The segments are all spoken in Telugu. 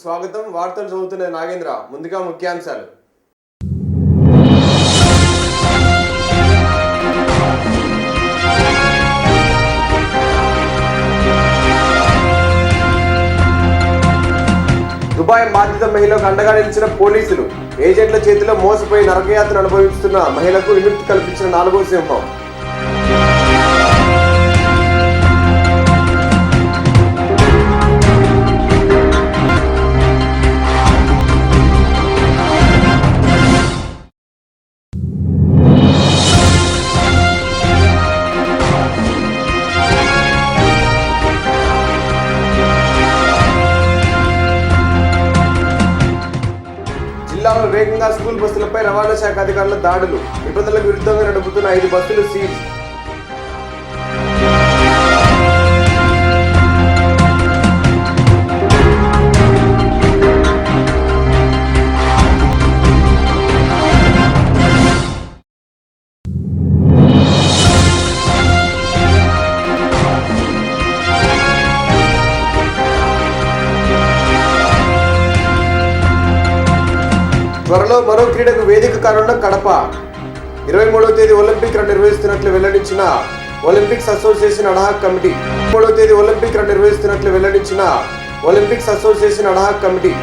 స్వాగతం. వార్తలు చదువుతున్న నాగేంద్ర. ముందుగా ముఖ్యాంశాలు. దుబాయ్ బాధిత మహిళకు అండగా నిలిచిన పోలీసులు. ఏజెంట్ల చేతిలో మోసపోయి నరకయాతన అనుభవిస్తున్న మహిళకు విముక్తి కల్పించిన 4వ సింహం. జిల్లాలో వేగంగా స్కూల్ బస్సులపై రవాణా శాఖ అధికారుల దాడులు. నిబంధనలకు విరుద్ధంగా నడుపుతున్న 5 బస్సులు సీజ్. త్వరలో మరో క్రీడకు వేదిక కానున్న కడప. 23వ తేదీ ఒలింపిక్ రన్ నిర్వహిస్తున్నట్లు వెల్లడించిన ఒలింపిక్స్ అసోసియేషన్ అడ్హాక్ కమిటీ. 23వ తేదీ ఒలింపిక్ రన్ నిర్వహిస్తున్నట్లు వెల్లడించిన ఒలింపిక్స్ అసోసియేషన్ అడ్హాక్ కమిటీ.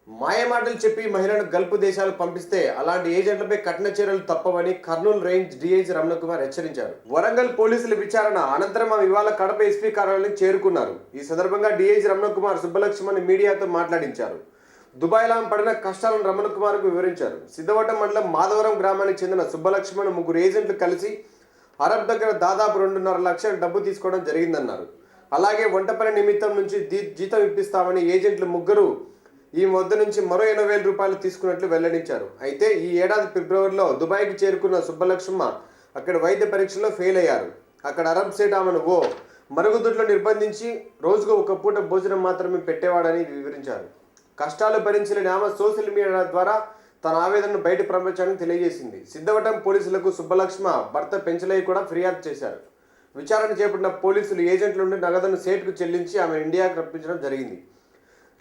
మాయమాటలు చెప్పి మహిళను గల్ఫ్ దేశాలకు పంపిస్తే అలాంటి ఏజెంట్లపై కఠిన చర్యలు తప్పవని కర్నూలు రేంజ్ డీఐజీ రమణకుమార్ హెచ్చరించారు. వరంగల్ పోలీసుల విచారణ అనంతరం ఆమె ఇవాళ కడప ఎస్పీ కార్యాలయానికి చేరుకున్నారు. ఈ సందర్భంగా డీఐజీ రమణకుమార్ సుబ్బలక్ష్మణ్ మీడియాతో మాట్లాడించారు. దుబాయ్లో పడిన కష్టాలను రమణకుమార్కు వివరించారు. సిద్ధవటం మండలం మాధవరం గ్రామానికి చెందిన సుబ్బలక్ష్మణ్ 3 ఏజెంట్లు కలిసి అరబ్ దగ్గర దాదాపు 2.5 లక్షల డబ్బు తీసుకోవడం జరిగిందన్నారు. అలాగే వంట పని నిమిత్తం నుంచి జీతం ఇప్పిస్తామని ఏజెంట్లు 3 ఈ వద్ద నుంచి మరో 80,000 రూపాయలు తీసుకున్నట్లు వెల్లడించారు. అయితే ఈ ఏడాది ఫిబ్రవరిలో దుబాయ్కి చేరుకున్న సుబ్బలక్ష్మ అక్కడ వైద్య పరీక్షలో ఫెయిల్ అయ్యారు. అక్కడ అరబ్ సేట్ ఆమెను మరుగుదొడ్లో నిర్బంధించి రోజుకు 1 పూట భోజనం మాత్రమే పెట్టేవాడని వివరించారు. కష్టాలు భరించలేని ఆమె సోషల్ మీడియా ద్వారా తన ఆవేదనను బయట ప్రపంచానికి తెలియజేసింది. సిద్ధవటం పోలీసులకు సుబ్బలక్ష్మ భర్త పెంచలయ్య కూడా ఫిర్యాదు చేశారు. విచారణ చేపట్టిన పోలీసులు ఏజెంట్ల నుండి నగదును సేట్కు చెల్లించి ఆమె ఇండియాకు రప్పించడం జరిగింది.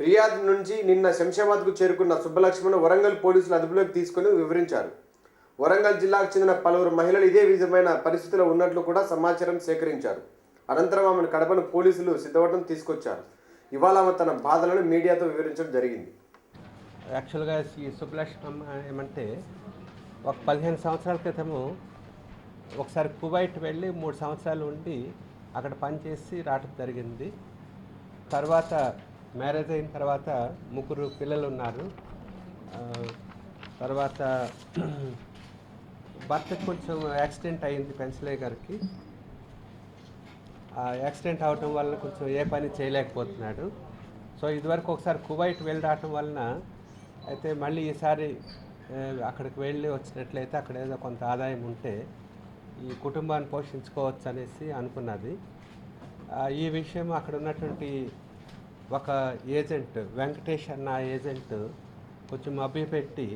రియాద్ నుంచి నిన్న శంషాబాద్కు చేరుకున్న సుబ్బలక్ష్మణ్ వరంగల్ పోలీసులు అదుపులోకి తీసుకుని వివరించారు. వరంగల్ జిల్లాకు చెందిన పలువురు మహిళలు ఇదే విధమైన పరిస్థితిలో ఉన్నట్లు కూడా సమాచారం సేకరించారు. అనంతరం ఆమెను కడపను పోలీసులు సిద్ధవటం తీసుకొచ్చారు. ఇవాళ ఆమె తన బాధలను మీడియాతో వివరించడం జరిగింది. యాక్చువల్గా ఈ సుబ్బలక్ష్మణ్ ఏమంటే ఒక 15 సంవత్సరాల క్రితము ఒకసారి కువైట్ వెళ్ళి 3 సంవత్సరాలు ఉండి అక్కడ పనిచేసి రావటం జరిగింది. తర్వాత మ్యారేజ్ అయిన తర్వాత 3 పిల్లలు ఉన్నారు. తర్వాత భర్తకు కొంచెం యాక్సిడెంట్ అయింది పెన్సిలయ్య గారికి. ఆ యాక్సిడెంట్ అవడం వల్ల కొంచెం ఏ పని చేయలేకపోతున్నాడు. సో ఇదివరకు ఒకసారి కువైట్ వెళ్ళి రావటం వలన అయితే మళ్ళీ ఈసారి అక్కడికి వెళ్ళి వచ్చినట్లయితే అక్కడ ఏదో కొంత ఆదాయం ఉంటే ఈ కుటుంబాన్ని పోషించుకోవచ్చు అనేసి అనుకున్నది. ఈ విషయం అక్కడ ఉన్నటువంటి ఒక ఏజెంట్ వెంకటేష్ అన్న ఏజెంట్ కొంచెం మభ్యపెట్టి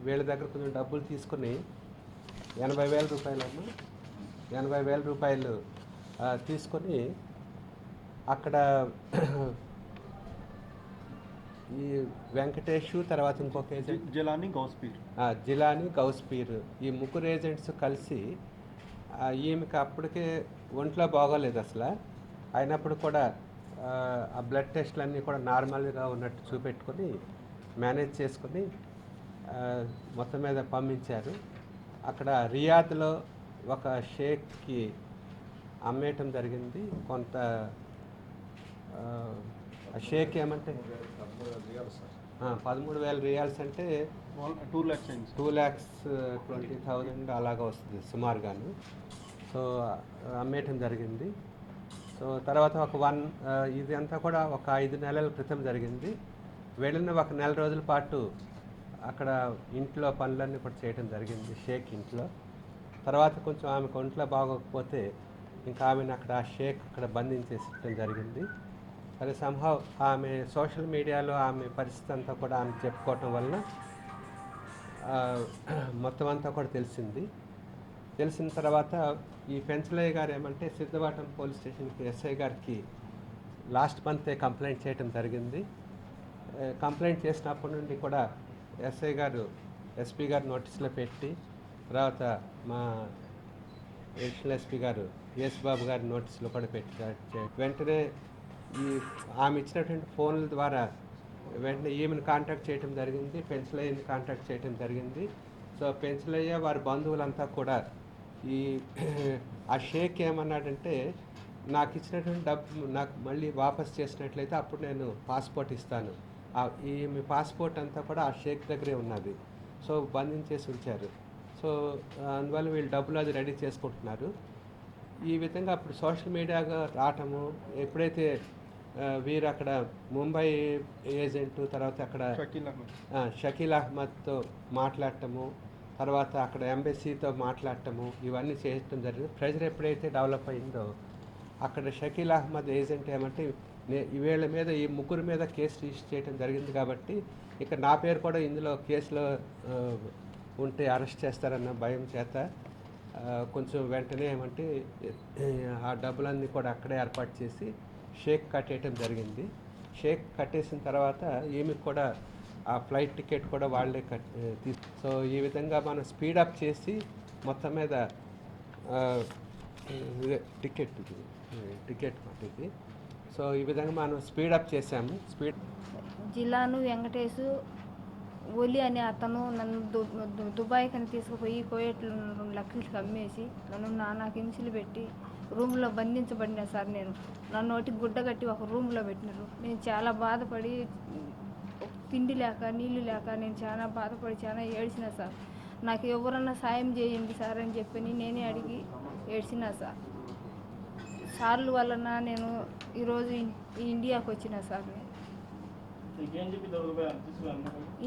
వీళ్ళ దగ్గర కొంచెం డబ్బులు తీసుకుని 80,000 రూపాయలమ్మా 80,000 రూపాయలు తీసుకొని అక్కడ ఈ వెంకటేష్ తర్వాత ఇంకొక ఏజెంట్ జిలానీ గౌస్పీర్ ఈ 3 ఏజెంట్స్ కలిసి ఈమెకి అప్పటికే ఒంట్లో బాగోలేదు అసలు. అయినప్పుడు కూడా ఆ బ్లడ్ టెస్ట్లన్నీ కూడా నార్మల్గా ఉన్నట్టు చూపెట్టుకొని మేనేజ్ చేసుకొని మొత్తం మీద పంపించారు. అక్కడ రియాద్లో ఒక షేక్కి అమ్మేయటం జరిగింది. కొంత షేక్ ఏమంటే 13,000 రియాల్స్ అంటే 2,20,000 అలాగా వస్తుంది సుమారుగాను. సో అమ్మేయటం జరిగింది. సో తర్వాత ఇది అంతా కూడా ఒక 5 నెలల క్రితం జరిగింది. వెళ్ళిన ఒక 1 నెల రోజుల పాటు అక్కడ ఇంట్లో పనులన్నీ కూడా చేయడం జరిగింది షేక్ ఇంట్లో. తర్వాత కొంచెం ఆమెకు ఒంట్లో బాగోకపోతే ఇంకా ఆమెను అక్కడ ఆ షేక్ అక్కడ బంధించేసడం జరిగింది. సరే సంహవ్ ఆమె సోషల్ మీడియాలో ఆమె పరిస్థితి అంతా కూడా ఆమె చెప్పుకోవటం వలన మొత్తం అంతా కూడా తెలిసిన తర్వాత ఈ పెంచలయ్య గారు ఏమంటే సిద్ధవటం పోలీస్ స్టేషన్కి ఎస్ఐ గారికి లాస్ట్ మంతే కంప్లైంట్ చేయడం జరిగింది. కంప్లైంట్ చేసినప్పటి నుండి కూడా ఎస్పీ గారు నోటీసులో పెట్టి, తర్వాత మా అడిషనల్ ఎస్పీ గారు ఎస్ బాబు గారి నోటీసులో కూడా పెట్టి వెంటనే ఆమె ఇచ్చినటువంటి ఫోన్ల ద్వారా వెంటనే ఈమెను కాంటాక్ట్ చేయడం జరిగింది, పెంచలయ్యని కాంటాక్ట్ చేయడం జరిగింది. సో పెంచలయ్య వారి బంధువులంతా కూడా ఆ షేక్ ఏమన్నాడంటే, నాకు ఇచ్చినటువంటి డబ్బు నాకు మళ్ళీ వాపస్ చేసినట్లయితే అప్పుడు నేను పాస్పోర్ట్ ఇస్తాను. మీ పాస్పోర్ట్ అంతా కూడా ఆ షేక్ దగ్గరే ఉన్నది. సో బంధించేసి ఉంచారు. సో అందువల్ల వీళ్ళు డబ్బులు అది రెడీ చేసుకుంటున్నారు. ఈ విధంగా అప్పుడు సోషల్ మీడియాగా రావటము, ఎప్పుడైతే వీరు అక్కడ ముంబై ఏజెంటు, తర్వాత అక్కడ షకీల్ అహ్మద్తో మాట్లాడటము, తర్వాత అక్కడ ఎంబసీతో మాట్లాడటము, ఇవన్నీ చేయటం జరిగింది. ప్రెజర్ ఎప్పుడైతే డెవలప్ అయిందో అక్కడ షకీల్ అహ్మద్ ఏజెంట్ ఏమంటే, వీళ్ళ మీద ఈ ముగ్గురు మీద కేసు రిజిస్టర్ చేయడం జరిగింది కాబట్టి ఇక నా పేరు కూడా ఇందులో కేసులో ఉంటే అరెస్ట్ చేస్తారన్న భయం చేత కొంచెం వెంటనే ఏమంటే ఆ డబ్బులన్నీ కూడా అక్కడే ఏర్పాటు చేసి షేక్ కట్టేయటం జరిగింది. షేక్ కట్టేసిన తర్వాత ఈమెకు కూడా ఆ ఫ్లైట్ టికెట్ కూడా వాళ్ళే సో ఈ విధంగా మనం స్పీడప్ చేసి మొత్తం మీద టికెట్ ఇది. సో ఈ విధంగా మనం స్పీడప్ చేసాము. జిల్లాను వెంకటేశు ఒలి అనే అతను నన్ను దుబాయ్కి అని తీసుకుపోయి కోయేట్లో 2 లక్షలకి అమ్మేసి నన్ను నానా హింసలు పెట్టి రూమ్లో బంధించబడినా సార్. నన్ను ఒకటి గుడ్డ కట్టి ఒక రూమ్లో పెట్టినారు. నేను చాలా బాధపడి, తిండి లేక నీళ్ళు లేక నేను చాలా బాధపడి చాలా ఏడ్చిన సార్. నాకు ఎవరన్నా సాయం చేయండి సార్ అని చెప్పి నేనే అడిగి ఏడ్చినా సార్. సార్లు వలన నేను ఈరోజు ఇండియాకి వచ్చిన సార్.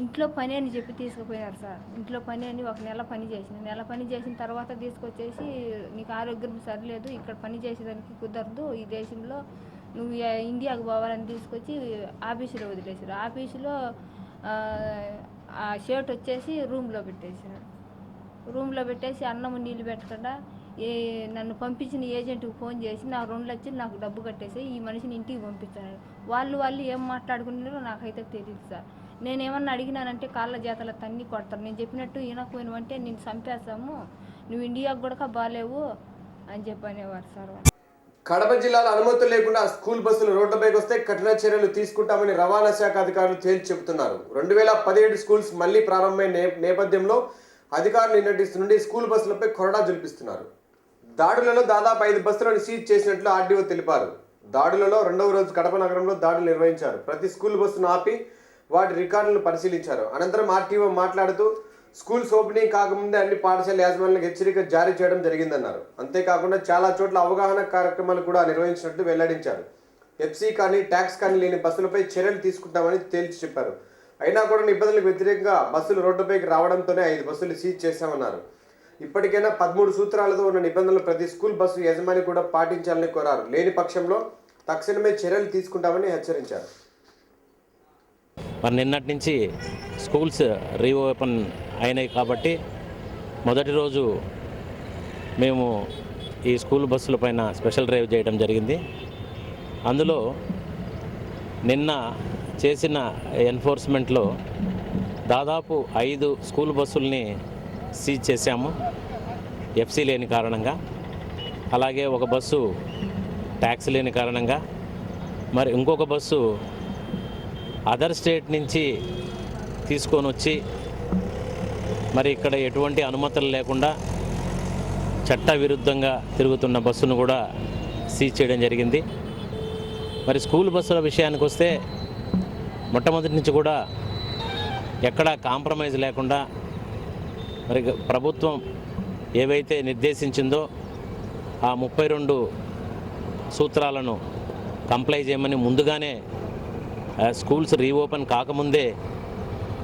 ఇంట్లో పని అని చెప్పి తీసుకుపోయినారు సార్. ఇంట్లో పని అని 1 నెల పని చేసిన తర్వాత తీసుకొచ్చేసి, నీకు ఆరోగ్యం సరిలేదు, ఇక్కడ పని చేసేదానికి కుదరదు, ఈ దేశంలో నువ్వు ఇండియాకు పోవాలని తీసుకొచ్చి ఆఫీసులో వదిలేసారు. ఆఫీసులో ఆ షర్ట్ వచ్చేసి రూమ్లో పెట్టేసి అన్నము నీళ్ళు పెట్టకుండా నన్ను పంపించిన ఏజెంట్కి ఫోన్ చేసి నా 2 లక్షలు నాకు డబ్బు కట్టేసి ఈ మనిషిని ఇంటికి పంపించాను. వాళ్ళు ఏం మాట్లాడుకున్నారో నాకైతే తెలియదు సార్. నేనేమన్నా అడిగినానంటే కాళ్ళ చేతల తన్ని కొడతారు. నేను చెప్పినట్టు వినకపోయినవంటే నేను చంపేస్తాము, నువ్వు ఇండియాకు కూడా బాలేవు అని చెప్పి అనేవారు సార్. కడప జిల్లాలో అనుమతులు లేకుండా స్కూల్ బస్సులు రోడ్డుపైకి వస్తే కఠిన చర్యలు తీసుకుంటామని రవాణా శాఖ అధికారులు తేల్చి చెబుతున్నారు. 2017 స్కూల్స్ మళ్లీ ప్రారంభమైన నేపథ్యంలో అధికారులు నిన్నటి నుండి స్కూల్ బస్సులపై కొరడా జులిపిస్తున్నారు. దాడులలో దాదాపు 5 బస్సులను సీజ్ చేసినట్లు ఆర్డీఓ తెలిపారు. దాడులలో 2వ రోజు కడప నగరంలో దాడులు నిర్వహించారు. ప్రతి స్కూల్ బస్సును ఆపి వాటి రికార్డులను పరిశీలించారు. అనంతరం ఆర్టీఓ మాట్లాడుతూ స్కూల్స్ ఓపెనింగ్ కాకముందే అన్ని పాఠశాల యాజమాన్యాలకు హెచ్చరిక జారీ చేయడం జరిగిందన్నారు. అంతేకాకుండా చాలా చోట్ల అవగాహన కార్యక్రమాలు కూడా నిర్వహించినట్టు వెల్లడించారు. ఎఫ్సీ కానీ ట్యాక్స్ కానీ లేని బస్సులపై చర్యలు తీసుకుంటామని తేల్చి చెప్పారు. అయినా కూడా నిబంధనలకు వ్యతిరేకంగా బస్సులు రోడ్డుపైకి రావడంతోనే 5 బస్సులు సీజ్ చేశామన్నారు. ఇప్పటికైనా 13 సూత్రాలతో ఉన్న నిబంధనలు ప్రతి స్కూల్ బస్సు యజమాని కూడా పాటించాలని కోరారు. లేని పక్షంలో తక్షణమే చర్యలు తీసుకుంటామని హెచ్చరించారు. మరి నిన్నటి నుంచి స్కూల్స్ రీఓపెన్ అయినాయి కాబట్టి మొదటి రోజు మేము ఈ స్కూల్ బస్సుల పైన స్పెషల్ డ్రైవ్ చేయడం జరిగింది. అందులో నిన్న చేసిన ఎన్ఫోర్స్మెంట్లో దాదాపు 5 స్కూల్ బస్సుల్ని సీజ్ చేశాము ఎఫ్సీ లేని కారణంగా. అలాగే ఒక బస్సు ట్యాక్స్ లేని కారణంగా, మరి ఇంకొక బస్సు అదర్ స్టేట్ నుంచి తీసుకొని వచ్చి మరి ఇక్కడ ఎటువంటి అనుమతులు లేకుండా చట్ట విరుద్ధంగా తిరుగుతున్న బస్సును కూడా సీజ్ చేయడం జరిగింది. మరి స్కూల్ బస్సుల విషయానికి వస్తే మొట్టమొదటి నుంచి కూడా ఎక్కడా కాంప్రమైజ్ లేకుండా మరి ప్రభుత్వం ఏవైతే నిర్దేశించిందో ఆ 32 సూత్రాలను కంప్లై చేయమని ముందుగానే స్కూల్స్ రీఓపెన్ కాకముందే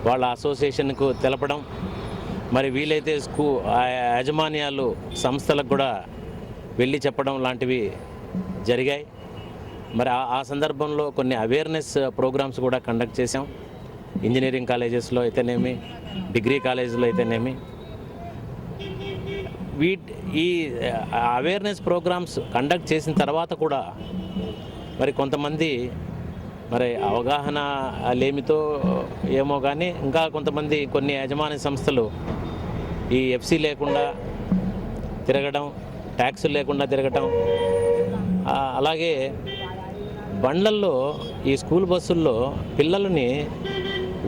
వాళ్ళ అసోసియేషన్కు తెలపడం, మరి వీలైతే యాజమాన్యాలు సంస్థలకు కూడా వెళ్ళి చెప్పడం లాంటివి జరిగాయి. మరి ఆ సందర్భంలో కొన్ని అవేర్నెస్ ప్రోగ్రామ్స్ కూడా కండక్ట్ చేశాం. ఇంజనీరింగ్ కాలేజెస్లో అయితేనేమి, డిగ్రీ కాలేజీలో అయితేనేమి ఈ అవేర్నెస్ ప్రోగ్రామ్స్ కండక్ట్ చేసిన తర్వాత కూడా మరి కొంతమంది మరి అవగాహన లేమితో ఏమో కానీ ఇంకా కొంతమంది కొన్ని యాజమాన్య సంస్థలు ఈ ఎఫ్సి లేకుండా తిరగడం, ట్యాక్సులు లేకుండా తిరగటం, అలాగే బండ్లల్లో ఈ స్కూల్ బస్సుల్లో పిల్లలని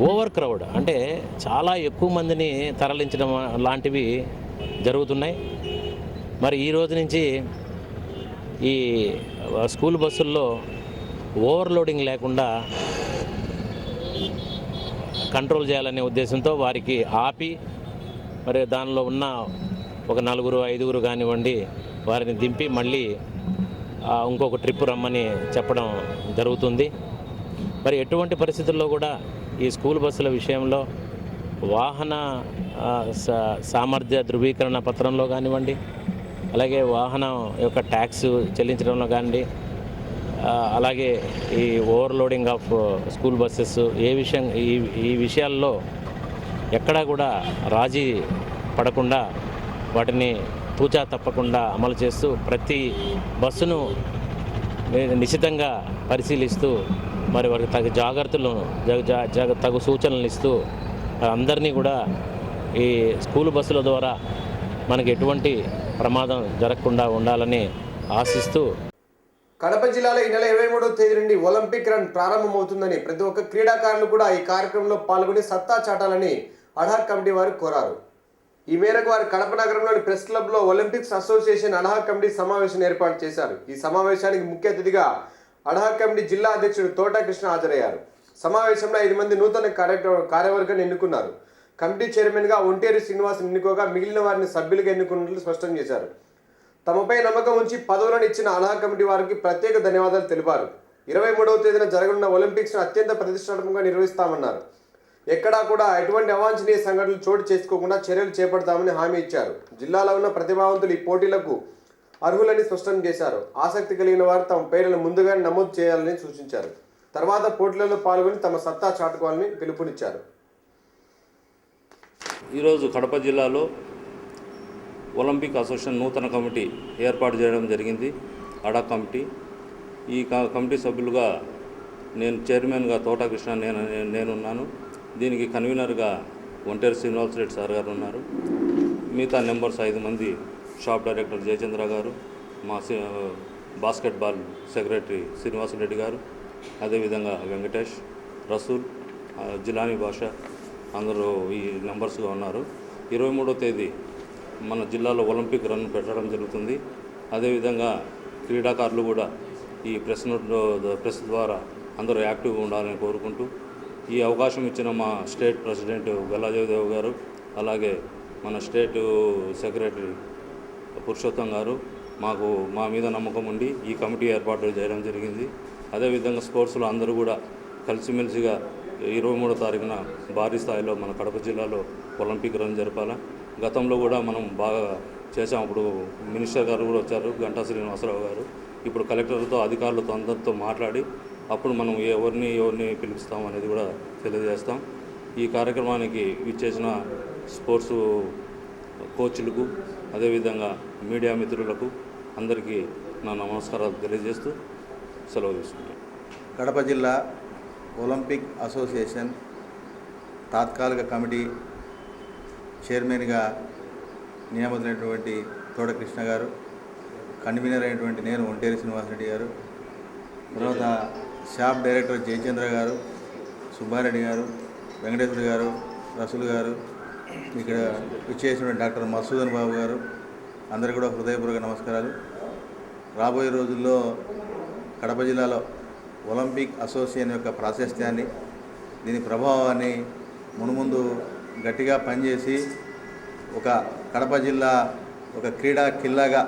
ఓవర్ క్రౌడ్ అంటే చాలా ఎక్కువ మందిని తరలించడం లాంటివి జరుగుతున్నాయి. మరి ఈ రోజు నుంచి ఈ స్కూల్ బస్సుల్లో ఓవర్లోడింగ్ లేకుండా కంట్రోల్ చేయాలనే ఉద్దేశంతో వారికి ఆపి మరి దానిలో ఉన్న ఒక 4-5 కానివ్వండి వారిని దింపి మళ్ళీ ఇంకొక ట్రిప్ రమ్మని చెప్పడం జరుగుతుంది. మరి ఎటువంటి పరిస్థితుల్లో కూడా ఈ స్కూల్ బస్సుల విషయంలో వాహన సామర్థ్య ధృవీకరణ పత్రంలో కానివ్వండి, అలాగే వాహనం యొక్క ట్యాక్స్ చెల్లించడంలో కానివ్వండి, అలాగే ఈ ఓవర్లోడింగ్ ఆఫ్ స్కూల్ బస్సెస్ ఈ విషయాల్లో ఎక్కడా కూడా రాజీ పడకుండా వాటిని తూచా తప్పకుండా అమలు చేస్తూ ప్రతి బస్సును నిశితంగా పరిశీలిస్తూ మరి వారికి తగు జాగ్రత్తలను తగు సూచనలు ఇస్తూ అందరినీ కూడా ఈ స్కూల్ బస్సుల ద్వారా మనకి ఎటువంటి ప్రమాదం జరగకుండా ఉండాలని ఆశిస్తూ కడప జిల్లాలో ఈ నెల 23వ తేదీ నుండి ఒలింపిక్ రన్ ప్రారంభమవుతుందని ప్రతి ఒక్క క్రీడాకారులు కూడా ఈ కార్యక్రమంలో పాల్గొని సత్తా చాటాలని అడ్హాక్ కమిటీ వారు కోరారు. ఈ మేరకు వారు కడప నగరంలోని ప్రెస్ క్లబ్లో ఒలింపిక్స్ అసోసియేషన్ అడ్హాక్ కమిటీ సమావేశం ఏర్పాటు చేశారు. ఈ సమావేశానికి ముఖ్య అతిథిగా అడ్హాక్ కమిటీ జిల్లా అధ్యక్షుడు తోట కృష్ణ హాజరయ్యారు. సమావేశంలో 5 మంది నూతన కార్యవర్గాన్ని ఎన్నుకున్నారు. కమిటీ చైర్మన్గా ఒంటేరు శ్రీనివాస్ ఎన్నుకోగా మిగిలిన వారిని సభ్యులుగా ఎన్నుకున్నట్లు స్పష్టం చేశారు. తమపై నమ్మకం ఉంచి పదవులను ఇచ్చిన అడ్హాక్ కమిటీ వారికి ప్రత్యేక ధన్యవాదాలు తెలిపారు. 23వ తేదీన జరగనున్న ఒలింపిక్స్ను అత్యంత ప్రతిష్టాత్మకంగా నిర్వహిస్తామన్నారు. ఎక్కడా కూడా ఎటువంటి అవాంఛనీయ సంఘటనలు చోటు చేసుకోకుండా చర్యలు చేపడతామని హామీ ఇచ్చారు. జిల్లాలో ఉన్న ప్రతిభావంతులు ఈ పోటీలకు అర్హులని స్పష్టం చేశారు. ఆసక్తి కలిగిన వారు తమ పేర్లను ముందుగానే నమోదు చేయాలని సూచించారు. తర్వాత పోటీలలో పాల్గొని తమ సత్తా చాటుకోవాలని పిలుపునిచ్చారు. ఈరోజు కడప జిల్లాలో ఒలింపిక్ అసోసియేషన్ నూతన కమిటీ ఏర్పాటు చేయడం జరిగింది. Ad hoc committee. ఈ కమిటీ సభ్యులుగా నేను చైర్మన్గా తోట కృష్ణ నేనున్నాను. దీనికి కన్వీనర్గా ఒంటేరు శ్రీనివాస్ రెడ్డి సార్ గారు ఉన్నారు. మిగతా మెంబర్స్ 5 మంది షాప్ డైరెక్టర్ జయచంద్ర గారు, మా బాస్కెట్బాల్ సెక్రటరీ శ్రీనివాస్ రెడ్డి గారు, అదేవిధంగా వెంకటేష్, రసూల్, జిలానీ భాష అందరూ ఈ మెంబర్స్గా ఉన్నారు. 23వ తేదీ మన జిల్లాలో ఒలింపిక్ రన్ పెట్టడం జరుగుతుంది. అదేవిధంగా క్రీడాకారులు కూడా ఈ ప్రెస్ ద్వారా అందరూ యాక్టివ్గా ఉండాలని కోరుకుంటూ ఈ అవకాశం ఇచ్చిన మా స్టేట్ ప్రెసిడెంట్ గల్లాజయదేవ్ గారు, అలాగే మన స్టేట్ సెక్రటరీ పురుషోత్తం గారు మా మీద నమ్మకం ఉండి ఈ కమిటీ ఏర్పాటు చేయడం జరిగింది. అదేవిధంగా స్పోర్ట్స్లో అందరూ కూడా కలిసిమెలిసిగా 23వ తారీఖున భారీ స్థాయిలో మన కడప జిల్లాలో ఒలింపిక్ రన్ జరపాలా. గతంలో కూడా మనం బాగా చేసాం. అప్పుడు మినిస్టర్ గారు కూడా వచ్చారు, గంటా శ్రీనివాసరావు గారు. ఇప్పుడు కలెక్టర్తో అధికారులతో అందరితో మాట్లాడి అప్పుడు మనం ఎవరిని పిలుస్తాం అనేది కూడా తెలియజేస్తాం. ఈ కార్యక్రమానికి విచ్చేసిన స్పోర్ట్స్ కోచ్లకు, అదేవిధంగా మీడియా మిత్రులకు అందరికీ నా నమస్కారాలు తెలియజేస్తూ సెలవు తీసుకున్నాను. కడప జిల్లా ఒలింపిక్ అసోసియేషన్ తాత్కాలిక కమిటీ చైర్మన్గా నియమితులైనటువంటి తోట కృష్ణ గారు, కన్వీనర్ అయినటువంటి నేను ఒంటేరు శ్రీనివాసరెడ్డి గారు, తర్వాత షాప్ డైరెక్టర్ జయచంద్ర గారు, సుబ్బారెడ్డి గారు, వెంకటేశ్వర గారు, రసూల్ గారు, ఇక్కడ విచ్చేసినటువంటి డాక్టర్ మసూదన్ బాబు గారు, అందరికీ కూడా హృదయపూర్వక నమస్కారాలు. రాబోయే రోజుల్లో కడప జిల్లాలో ఒలింపిక్ అసోసియేషన్ యొక్క ప్రాశస్త్యాన్ని, దీని ప్రభావాన్ని మునుముందు గట్టిగా పనిచేసి ఒక కడప జిల్లా ఒక క్రీడా కిల్లాగా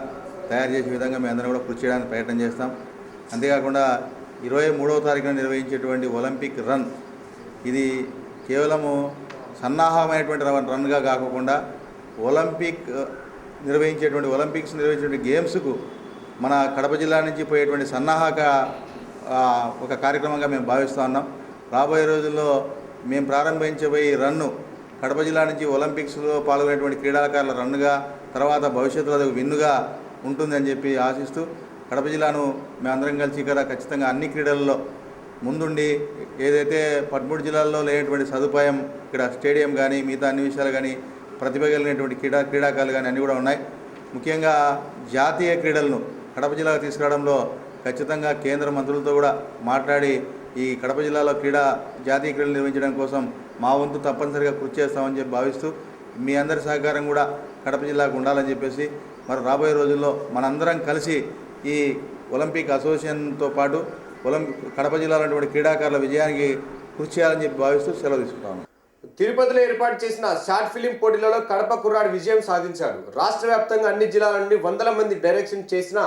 తయారు చేసే విధంగా మేము అందరం కూడా కృషి చేయడానికి ప్రయత్నం చేస్తాం. అంతేకాకుండా 23వ తారీఖున నిర్వహించేటువంటి ఒలింపిక్ రన్ ఇది కేవలము సన్నాహమైనటువంటి రన్గా కాకుండా ఒలింపిక్స్ నిర్వహించేటువంటి గేమ్స్కు మన కడప జిల్లా నుంచి పోయేటువంటి సన్నాహక ఒక కార్యక్రమంగా మేము భావిస్తూ ఉన్నాం. రాబోయే రోజుల్లో మేము ప్రారంభించబోయే రన్ను కడప జిల్లా నుంచి ఒలింపిక్స్లో పాల్గొనేటువంటి క్రీడాకారుల రన్నుగా తర్వాత భవిష్యత్తులో అది విన్నుగా ఉంటుందని చెప్పి ఆశిస్తూ కడప జిల్లాను మేమందరం కలిసి ఇక్కడ ఖచ్చితంగా అన్ని క్రీడల్లో ముందుండి ఏదైతే 13 జిల్లాల్లో లేనటువంటి సదుపాయం ఇక్కడ స్టేడియం కానీ మిగతా అన్ని విషయాలు కానీ ప్రతిభ కలిగినటువంటి క్రీడాకారులు కానీ అన్నీ కూడా ఉన్నాయి. ముఖ్యంగా జాతీయ క్రీడలను కడప జిల్లాకు తీసుకురావడంలో ఖచ్చితంగా కేంద్ర మంత్రులతో కూడా మాట్లాడి ఈ కడప జిల్లాలో జాతీయ క్రీడలు నిర్వహించడం కోసం మా వంతు తప్పనిసరిగా కృషి చేస్తామని చెప్పి భావిస్తూ మీ అందరి సహకారం కూడా కడప జిల్లాకు ఉండాలని చెప్పేసి మరి రాబోయే రోజుల్లో మనందరం కలిసి ఈ ఒలింపిక్ అసోసియేషన్తో పాటు కడప జిల్లాలో ఉన్నటువంటి క్రీడాకారుల విజయానికి కృషి చేయాలని చెప్పి భావిస్తూ సెలవు తీసుకుంటాను. తిరుపతిలో ఏర్పాటు చేసిన షార్ట్ ఫిలిం పోటీలలో కడప కుర్రాడు విజయం సాధించాడు. రాష్ట్ర వ్యాప్తంగా అన్ని జిల్లాల నుండి 100 మంది డైరెక్షన్ చేసిన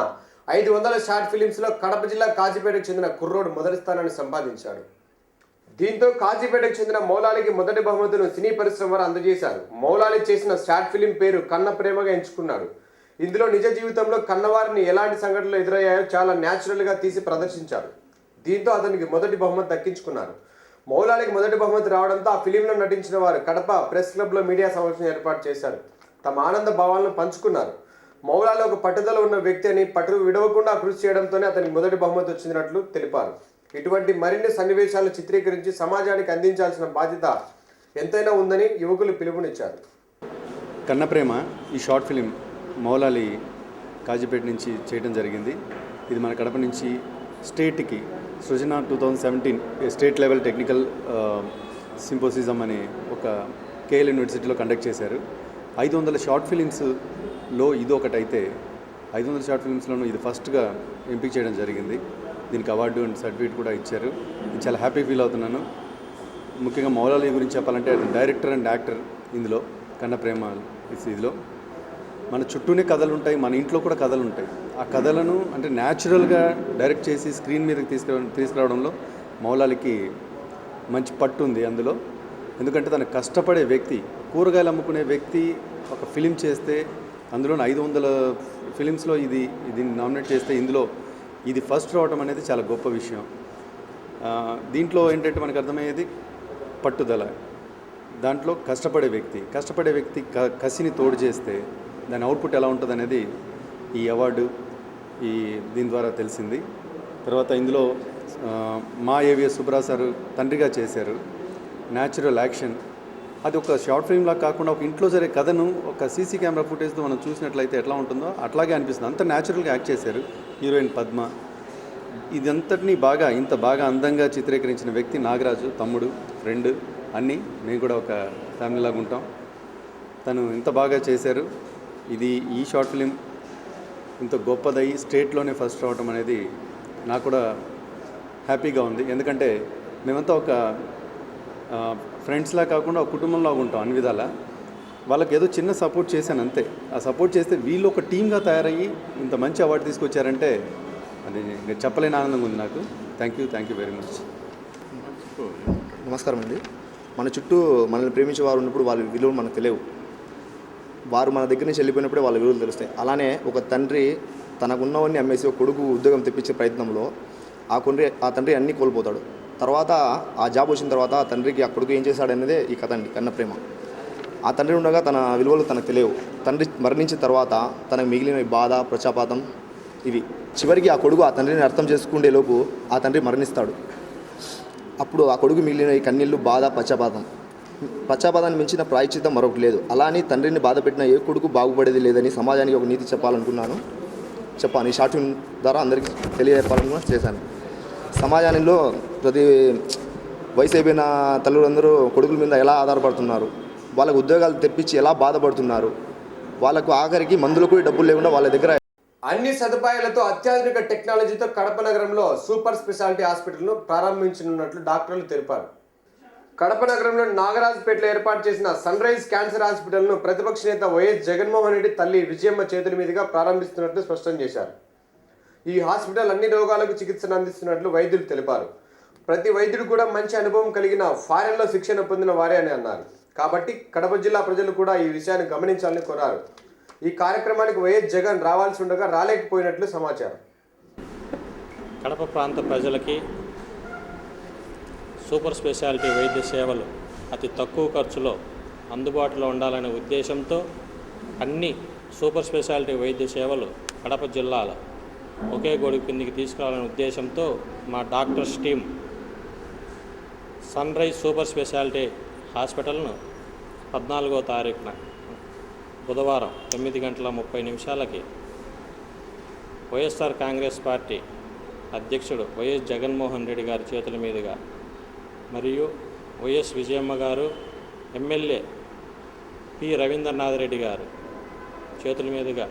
500 షార్ట్ ఫిలిమ్స్లో కడప జిల్లా కాజీపేటకు చెందిన కుర్రోడు మొదటి స్థానాన్ని సంపాదించాడు. దీంతో కాజీపేటకు చెందిన మౌలాలికి మొదటి బహుమతును సినీ పరిశ్రమ వారు అందజేశారు. మౌలాలి చేసిన షార్ట్ ఫిలిం పేరు కన్న ప్రేమగా ఎంచుకున్నాడు. ఇందులో నిజ జీవితంలో కన్నవారిని ఎలాంటి సంఘటనలు ఎదురయ్యాయో చాలా న్యాచురల్గా తీసి ప్రదర్శించారు. దీంతో అతనికి మొదటి బహుమతి దక్కించుకున్నారు. మౌలాలికి మొదటి బహుమతి రావడంతో ఆ ఫిలింలో నటించిన వారు కడప ప్రెస్ క్లబ్లో మీడియా సమావేశం ఏర్పాటు చేశారు. తమ ఆనంద భావాలను పంచుకున్నారు. మౌలాలి ఒక పట్టుదల ఉన్న వ్యక్తి అని పట్టు విడవకుండా కృషి చేయడంతోనే అతనికి మొదటి బహుమతి వచ్చినట్లు తెలిపారు. ఇటువంటి మరిన్ని సన్నివేశాలు చిత్రీకరించి సమాజానికి అందించాల్సిన బాధ్యత ఎంతైనా ఉందని యువకులు పిలుపునిచ్చారు. కన్నప్రేమ ఈ షార్ట్ ఫిలిం మౌలాలి కాజీపేట నుంచి చేయడం జరిగింది. ఇది మన కడప నుంచి స్టేట్కి సృజన 2017 స్టేట్ లెవెల్ టెక్నికల్ సింపోసిజం అనే ఒక కేఎల్ యూనివర్సిటీలో కండక్ట్ చేశారు. 500 షార్ట్ ఫిలిమ్స్లో ఇది ఒకటైతే 500 షార్ట్ ఫిలిమ్స్లోనూ ఇది ఫస్ట్గా ఎంపిక చేయడం జరిగింది. దీనికి అవార్డు అండ్ సర్టిఫికేట్ కూడా ఇచ్చారు. నేను చాలా హ్యాపీ ఫీల్ అవుతున్నాను. ముఖ్యంగా మౌలాలి గురించి చెప్పాలంటే డైరెక్టర్ అండ్ యాక్టర్ ఇందులో కన్నప్రేమ ఇదిలో మన చుట్టూనే కథలు ఉంటాయి, మన ఇంట్లో కూడా కథలు ఉంటాయి. ఆ కథలను అంటే న్యాచురల్గా డైరెక్ట్ చేసి స్క్రీన్ మీదకి తీసుకురావడంలో మౌలాలికి మంచి పట్టు ఉంది అందులో. ఎందుకంటే తన కష్టపడే వ్యక్తి, కూరగాయలు అమ్ముకునే వ్యక్తి ఒక ఫిలిం చేస్తే అందులో 500 ఫిలిమ్స్లో దీన్ని నామినేట్ చేస్తే ఇందులో ఇది ఫస్ట్ రావడం అనేది చాలా గొప్ప విషయం. దీంట్లో ఏంటంటే మనకు అర్థమయ్యేది పట్టుదల, దాంట్లో కష్టపడే వ్యక్తి కసిని తోడు చేస్తే దాని అవుట్పుట్ ఎలా ఉంటుంది అనేది ఈ అవార్డు దీని ద్వారా తెలిసింది. తర్వాత ఇందులో మా ఏవిఎస్ సుబ్రా సారు తండ్రిగా చేశారు. న్యాచురల్ యాక్షన్, అది ఒక షార్ట్ ఫిల్మ్లా కాకుండా ఒక ఇంట్లో జరిగే కథను ఒక సీసీ కెమెరా ఫుటేజ్తో మనం చూసినట్లయితే ఎట్లా ఉంటుందో అట్లాగే అనిపిస్తుంది. అంత న్యాచురల్గా యాక్ట్ చేశారు. హీరోయిన్ పద్మ, ఇదంతటినీ ఇంత బాగా అందంగా చిత్రీకరించిన వ్యక్తి నాగరాజు, తమ్ముడు, ఫ్రెండ్ అన్నీ. నేను కూడా ఒక ఫ్యామిలీలాగా ఉంటాం. తను ఇంత బాగా చేశారు. ఈ షార్ట్ ఫిలిం ఇంత గొప్పదై స్టేట్లోనే ఫస్ట్ రావడం అనేది నాకు కూడా హ్యాపీగా ఉంది. ఎందుకంటే మేమంతా ఒక ఫ్రెండ్స్లా కాకుండా ఒక కుటుంబంలాగా ఉంటాం అన్ని విధాలా. వాళ్ళకి ఏదో చిన్న సపోర్ట్ చేశాను అంతే. ఆ సపోర్ట్ చేస్తే వీళ్ళు ఒక టీమ్గా తయారయ్యి ఇంత మంచి అవార్డు తీసుకొచ్చారంటే అది చెప్పలేని ఆనందంగా ఉంది నాకు. Thank you very much. నమస్కారం అండి. మన చుట్టూ మనల్ని ప్రేమించే వారు ఉన్నప్పుడు వాళ్ళ విలువలు మనకు తెలియవు. వారు మన దగ్గర నుంచి వెళ్ళిపోయినప్పుడే వాళ్ళ విలువలు తెలుస్తాయి. అలానే ఒక తండ్రి తనకున్నవన్నీ అమ్మేసి ఒక కొడుకు ఉద్యోగం తెప్పించే ప్రయత్నంలో ఆ తండ్రి అన్నీ కోల్పోతాడు. తర్వాత ఆ జాబ్ వచ్చిన తర్వాత ఆ తండ్రికి ఆ కొడుకు ఏం చేశాడనేదే ఈ కథ అండి, కన్నప్రేమ. ఆ తండ్రి ఉండగా తన విలువలు తనకు తెలియవు. తండ్రి మరణించిన తర్వాత తనకు మిగిలిన బాధ, ప్రచాపాతం ఇవి. చివరికి ఆ కొడుకు ఆ తండ్రిని అర్థం చేసుకునే లోపు ఆ తండ్రి మరణిస్తాడు. అప్పుడు ఆ కొడుకు మిగిలిన ఈ కన్నీళ్ళు, బాధ, పశ్చాత్తాపాన్ని మించిన ప్రాయశ్చిత్తం మరొకటి లేదు. అలానే తండ్రిని బాధ పెట్టిన ఏ కొడుకు బాగుపడేది లేదని సమాజానికి ఒక నీతి చెప్పాలనుకున్నాను. ఈ షార్ట్ ఫిల్మ్ ద్వారా అందరికీ తెలియజెప్పాలని చేశాను. సమాజంలో ప్రతి వయసు అయిపోయిన తల్లులందరూ కొడుకుల మీద ఎలా ఆధారపడుతున్నారు, వాళ్ళకు ఉద్యోగాలు తెప్పించి ఎలా బాధపడుతున్నారు, వాళ్ళకు ఆఖరికి మందులకు డబ్బులు లేకుండా వాళ్ళ దగ్గర అన్ని సదుపాయాలతో అత్యాధునిక టెక్నాలజీతో కడప నగరంలో సూపర్ స్పెషాలిటీ హాస్పిటల్ను ప్రారంభించనున్నట్లు డాక్టర్లు తెలిపారు. కడప నగరంలో నాగరాజుపేటలో ఏర్పాటు చేసిన సన్ రైజ్ క్యాన్సర్ హాస్పిటల్ను ప్రతిపక్ష నేత వైఎస్ జగన్మోహన్ రెడ్డి తల్లి విజయమ్మ చేతుల మీదుగా ప్రారంభిస్తున్నట్లు స్పష్టం చేశారు. ఈ హాస్పిటల్ అన్ని రోగాలకు చికిత్సను అందిస్తున్నట్లు వైద్యులు తెలిపారు. ప్రతి వైద్యుడు కూడా మంచి అనుభవం కలిగిన, ఫారెన్లో శిక్షణ పొందిన వారే అని అన్నారు. కాబట్టి కడప జిల్లా ప్రజలు కూడా ఈ విషయాన్ని గమనించాలని కోరారు. ఈ కార్యక్రమానికి వైఎస్ జగన్ రావాల్సి ఉండగా రాలేకపోయినట్లు సమాచారం. కడప ప్రాంత ప్రజలకి సూపర్ స్పెషాలిటీ వైద్య సేవలు అతి తక్కువ ఖర్చులో అందుబాటులో ఉండాలనే ఉద్దేశంతో అన్ని సూపర్ స్పెషాలిటీ వైద్య సేవలు కడప జిల్లాలో ఒకే గొడుగు కిందికి తీసుకురావాలనే ఉద్దేశంతో మా doctors team Sunrise super speciality హాస్పిటల్ను 14వ తారీఖున బుధవారం 9:30 వైఎస్ఆర్ కాంగ్రెస్ పార్టీ అధ్యక్షుడు వైఎస్ జగన్మోహన్ రెడ్డి గారి చేతుల మీదుగా మరియు వైఎస్ విజయమ్మ గారు, ఎమ్మెల్యే పి రవీంద్రనాథ్ రెడ్డి గారు చేతుల మీదుగా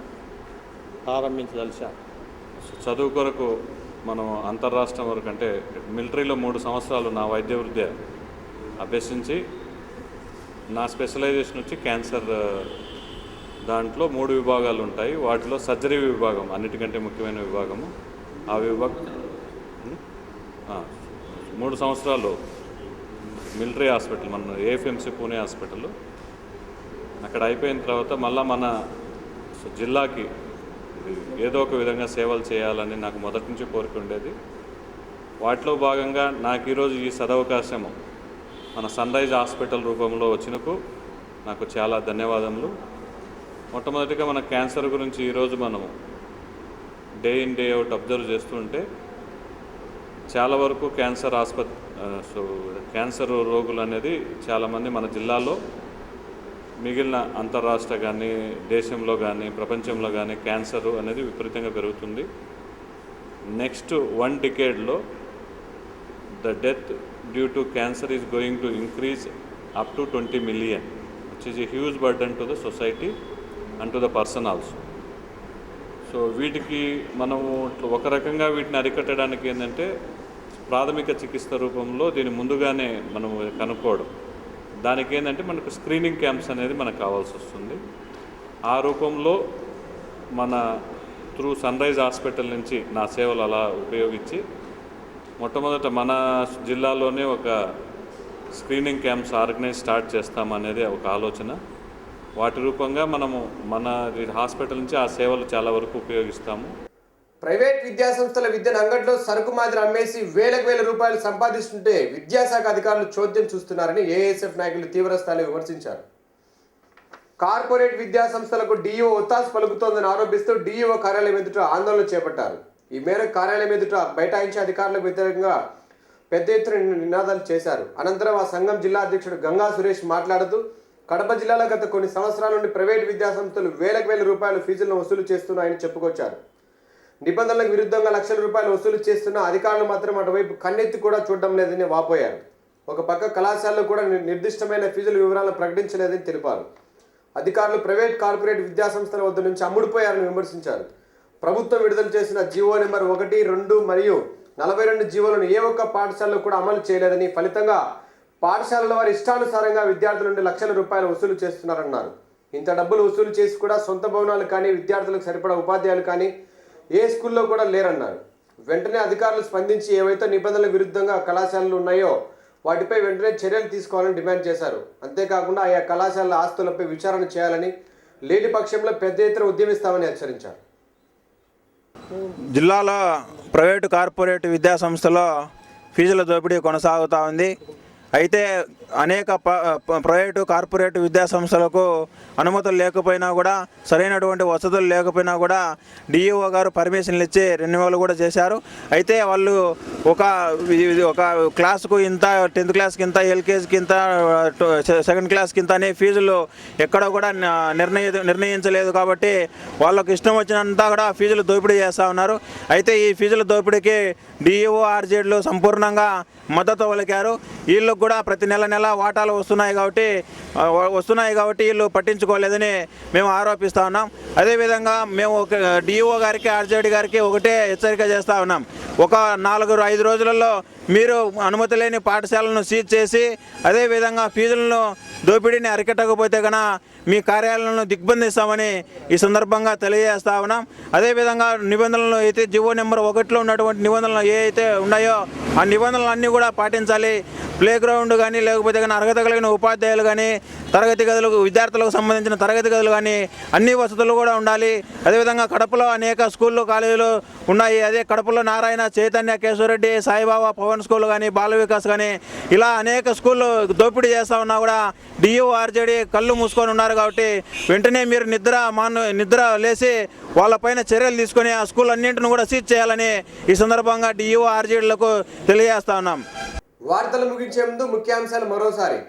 ప్రారంభించదలిచారు. చదువు కొరకు మనం అంతర్రాష్ట్రం వరకు అంటే మిలిటరీలో 3 సంవత్సరాలు నా వైద్య వృత్తి అభ్యసించి నా స్పెషలైజేషన్ వచ్చి క్యాన్సర్. దాంట్లో 3 విభాగాలు ఉంటాయి. వాటిలో సర్జరీ విభాగం అన్నిటికంటే ముఖ్యమైన విభాగము. ఆ విభాగం 3 సంవత్సరాలు మిలిటరీ హాస్పిటల్, మన ఏఎఫ్ఎంసీ పూణే హాస్పిటల్. అక్కడ అయిపోయిన తర్వాత మళ్ళీ మన జిల్లాకి ఏదో ఒక విధంగా సేవలు చేయాలని నాకు మొదటి నుంచి కోరిక ఉండేది. వాటిలో భాగంగా నాకు ఈరోజు ఈ సదవకాశము మన సన్ రైజ్ హాస్పిటల్ రూపంలో వచ్చినకు నాకు చాలా ధన్యవాదములు. మొట్టమొదటిగా మన క్యాన్సర్ గురించి ఈరోజు మనము day in day out observe చేస్తుంటే చాలా వరకు క్యాన్సర్ రోగులు అనేది చాలామంది మన జిల్లాలో మిగిలిన అంతర్రాష్ట్ర కానీ దేశంలో కానీ ప్రపంచంలో కానీ క్యాన్సర్ అనేది విపరీతంగా పెరుగుతుంది. Next 1 decade the death due to cancer is going to increase up to 20 million, which is a huge burden to the society and to the person also. So వీటికి మనము ఒక రకంగా వీటిని అరికట్టడానికి ఏంటంటే ప్రాథమిక చికిత్స రూపంలో దీన్ని ముందుగానే మనము కనుక్కోవడం. దానికి ఏంటంటే మనకు స్క్రీనింగ్ క్యాంప్స్ అనేది మనకు కావాల్సి వస్తుంది. ఆ రూపంలో మన త్రూ సన్ రైజ్ హాస్పిటల్ నుంచి నా సేవలు అలా ఉపయోగించి మొట్టమొదట మన జిల్లాలోనే ఒక స్క్రీనింగ్ క్యాంప్స్ స్టార్ట్ చేస్తామనేది ఒక ఆలోచన. వాటి రూపంగా మనము మన హాస్పిటల్ నుంచి ఆ సేవలు చాలా వరకు ఉపయోగిస్తాము. ప్రైవేట్ విద్యాసంస్థల విద్యను అంగట్లో సరుకు మాదిరి అమ్మేసి వేల రూపాయలు సంపాదిస్తుంటే విద్యాశాఖ అధికారులు చోద్యం చూస్తున్నారని ఏఎస్ఎఫ్ నాయకులు తీవ్ర స్థాయిలో విమర్శించారు. కార్పొరేట్ విద్యాసంస్థలకు డీఈఓ ఒత్తాసు పలుకుతోందని ఆరోపిస్తూ డీఈఓ కార్యాలయం ఎదుట ఆందోళన చేపట్టారు. ఈ మేరకు కార్యాలయం ఎదుట బైఠాయించి అధికారులకు వ్యతిరేకంగా పెద్ద ఎత్తున నినాదాలు చేశారు. అనంతరం ఆ సంఘం జిల్లా అధ్యక్షుడు గంగా సురేష్ మాట్లాడుతూ కడప జిల్లాలో గత కొన్ని సంవత్సరాల నుండి ప్రైవేట్ విద్యాసంస్థలు వేల రూపాయల ఫీజులను వసూలు చేస్తున్నాయని చెప్పుకొచ్చారు. నిబంధనలకు విరుద్ధంగా లక్షల రూపాయలు వసూలు చేస్తున్న అధికారులు మాత్రం అటువైపు కన్నెత్తి కూడా చూడడం లేదని వాపోయారు. ఒక పక్క కళాశాలలో కూడా నిర్దిష్టమైన ఫీజుల వివరాలను ప్రకటించలేదని తెలిపారు. అధికారులు ప్రైవేట్ కార్పొరేట్ విద్యాసంస్థల వద్ద నుంచి అమ్ముడుపోయారని విమర్శించారు. ప్రభుత్వం విడుదల చేసిన జీవో నెంబర్ 1, 2 మరియు 42 జీవోలను ఏ ఒక్క పాఠశాలలో కూడా అమలు చేయలేదని, ఫలితంగా పాఠశాలలో వారి ఇష్టానుసారంగా విద్యార్థుల నుండి లక్షల రూపాయలు వసూలు చేస్తున్నారన్నారు. ఇంత డబ్బులు వసూలు చేసి కూడా సొంత భవనాలు కానీ విద్యార్థులకు సరిపడా ఉపాధ్యాయులు కానీ ఏ స్కూల్లో కూడా లేరన్నారు. వెంటనే అధికారులు స్పందించి ఏవైతే నిబంధనలకు విరుద్ధంగా కళాశాలలు ఉన్నాయో వాటిపై వెంటనే చర్యలు తీసుకోవాలని డిమాండ్ చేశారు. అంతేకాకుండా ఆయా కళాశాలల ఆస్తులపై విచారణ చేయాలని, లేని పక్షంలో పెద్ద ఎత్తున ఉద్యమిస్తామని హెచ్చరించారు. జిల్లాలో ప్రైవేటు కార్పొరేట్ విద్యాసంస్థలో ఫీజుల దోపిడీ కొనసాగుతూ ఉంది. అయితే అనేక ప్రైవేటు కార్పొరేట్ విద్యాసంస్థలకు అనుమతులు లేకపోయినా కూడా, సరైనటువంటి వసతులు లేకపోయినా కూడా డిఈఓ గారు పర్మిషన్లు ఇచ్చి రెన్యువల్ కూడా చేశారు. అయితే వాళ్ళు ఒక క్లాసుకు ఇంత, 10th క్లాస్కి ఇంత, ఎల్కేజీకి ఇంత, 2nd క్లాస్కి ఇంత అనే ఫీజులు ఎక్కడ కూడా నిర్ణయించలేదు. కాబట్టి వాళ్ళకు ఇష్టం వచ్చినంతా కూడా ఫీజులు దోపిడీ చేస్తూ ఉన్నారు. అయితే ఈ ఫీజుల దోపిడీకి డిఈఓ ఆర్జేడ్లు సంపూర్ణంగా మద్దతు పలికారు. వీళ్ళకు కూడా ప్రతి నెల వాటాలు వస్తున్నాయి కాబట్టి వీళ్ళు పట్టించుకోలేదని మేము ఆరోపిస్తూ ఉన్నాం. అదేవిధంగా మేము డిఈఓ గారికి, ఆర్జేడీ గారికి ఒకటే హెచ్చరిక చేస్తూ ఉన్నాం. ఒక 4-5 రోజులలో మీరు అనుమతి లేని పాఠశాలను సీజ్ చేసి అదేవిధంగా ఫీజులను దోపిడీని అరికట్టకపోతే కనుక మీ కార్యాలయాలను దిగ్బంధిస్తామని ఈ సందర్భంగా తెలియజేస్తా ఉన్నాం. అదేవిధంగా నిబంధనలు అయితే జీవో నెంబర్ 1లో ఉన్నటువంటి నిబంధనలు ఏ అయితే ఉన్నాయో ఆ నిబంధనలు అన్నీ కూడా పాటించాలి. ప్లే గ్రౌండ్ కానీ లేకపోతే కానీ అర్హత కలిగిన ఉపాధ్యాయులు కానీ తరగతి గదులకు విద్యార్థులకు సంబంధించిన తరగతి గదులు కానీ అన్ని వసతులు కూడా ఉండాలి. అదేవిధంగా కడపలో అనేక స్కూళ్ళు కాలేజీలు ఉన్నాయి. అదే కడపలో నారాయణ, చైతన్య, కేశవరెడ్డి, సాయిబాబా, పవన్ స్కూల్ కానీ బాల వికాస్ కానీ ఇలా అనేక స్కూళ్ళు దోపిడీ చేస్తూ ఉన్నా కూడా డిఓఆర్జేడి కళ్ళు మూసుకొని ఉన్నారు. కాబట్టి వెంటనే మీరు నిద్ర లేసి వాళ్ళపైన చర్యలు తీసుకొని ఆ స్కూల్ అన్నింటిని కూడా సీజ్ చేయాలని ఈ సందర్భంగా డిఓఆర్జేడీలకు తెలియజేస్తా ఉన్నాం. వార్తలు ముగించే ముందు ముఖ్యాంశాలు మరోసారి.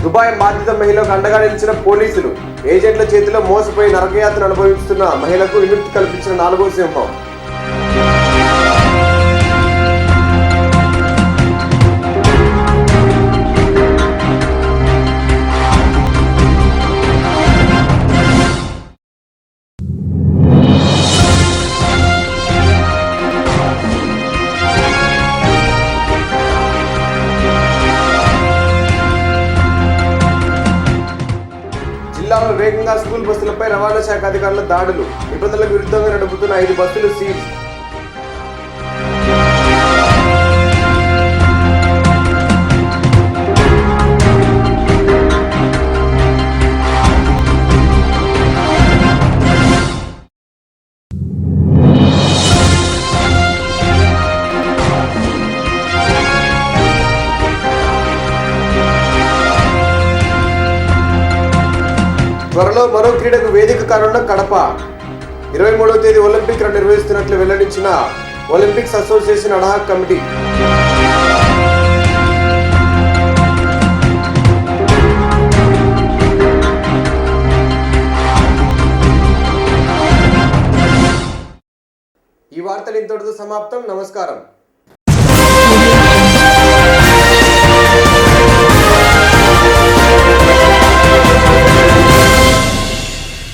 దుబాయ్ బాధిత మహిళకు అండగా నిలిచిన పోలీసులు. ఏజెంట్ల చేతిలో మోసపోయి నరకయాతన అనుభవిస్తున్న మహిళకు విముక్తి కల్పించిన 4వ సింహం. జిల్లాలో వేగంగా స్కూల్ బస్సులపై రవాణా శాఖ అధికారుల దాడులు. నిబంధనలకు విరుద్ధంగా నడుపుతున్న 5 బస్సులు సీజ్. త్వరలో మరో క్రీడకు వేదిక కానున్న కడప. 23వ తేదీ ఒలింపిక్ రన్ నిర్వహిస్తున్నట్లు వెల్లడించిన ఒలింపిక్స్ అసోసియేషన్ అడ్హాక్ కమిటీ. ఈ వార్తలు ఇంతటితో సమాప్తం. నమస్కారం.